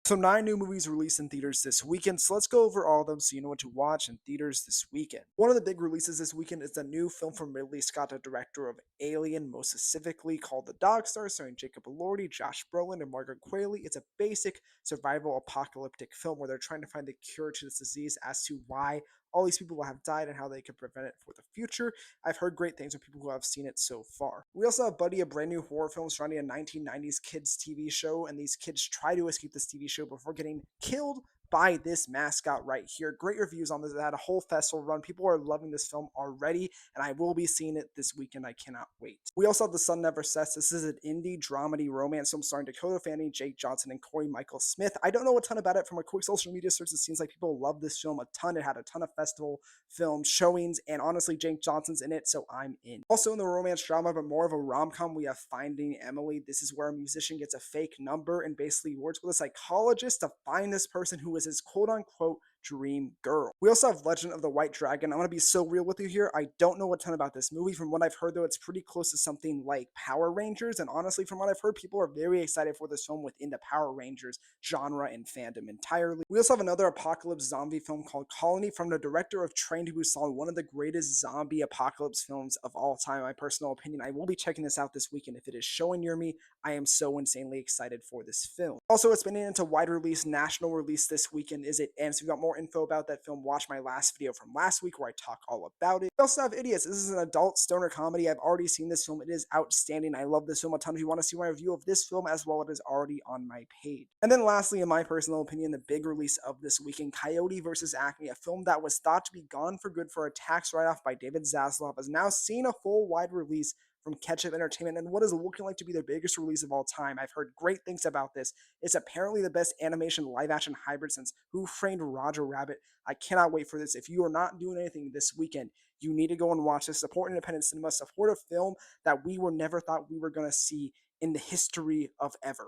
So 9 new movies released in theaters this weekend. So let's go over all of them so you know what to watch in theaters this weekend. One of the big releases this weekend is the new film from Ridley Scott, the director of Alien, most specifically called The Dog Star, starring Jacob Elordi, Josh Brolin, and Margaret Qualley. It's a basic survival apocalyptic film where they're trying to find the cure to this disease as to why all these people have died and how they could prevent it for the future. I've heard great things from people who have seen it so far. We also have Buddy, a brand new horror film surrounding a 1990s kids TV show, and these kids try to escape this TV show before getting killed by this mascot right here. Great reviews on this. It had a whole festival run. People are loving this film already, and I will be seeing it this weekend. I cannot wait. We also have The Sun Never Sets. This is an indie dramedy romance film starring Dakota Fanning, Jake Johnson, and Corey Michael Smith. I don't know a ton about it. From a quick social media search, it seems like people love this film a ton. It had a ton of festival film showings, and honestly, Jake Johnson's in it, so I'm in. Also in the romance drama, but more of a rom-com, we have Finding Emily. This is where a musician gets a fake number and basically works with a psychologist to find this person who is his quote-unquote dream girl. We also have Legend of the White Dragon. I'm going to be so real with you here. I don't know a ton about this movie. From what I've heard, though, it's pretty close to something like Power Rangers. And honestly, from what I've heard, people are very excited for this film within the Power Rangers genre and fandom entirely. We also have another apocalypse zombie film called Colony from the director of Train to Busan, one of the greatest zombie apocalypse films of all time, in my personal opinion. I will be checking this out this weekend if it is showing near me. I am so insanely excited for this film. Also, it's been into wide release, national release this weekend. Is it? And so if you got more info about that film, watch my last video from last week where I talk all about it. We also have Idiots. This is an adult stoner comedy. I've already seen this film. It is outstanding. I love this film a ton. If you want to see my review of this film as well, it is already on my page. And then lastly, in my personal opinion, the big release of this weekend, Coyote vs. Acme, a film that was thought to be gone for good for a tax write-off by David Zaslav, has now seen a full wide release from Ketchup Entertainment and what is looking like to be their biggest release of all time. I've heard great things about this. It's apparently the best animation live action hybrid since Who Framed Roger Rabbit. I cannot wait for this. If you are not doing anything this weekend, you need to go and watch this. Support independent cinema, support a film that we were never thought we were going to see in the history of ever.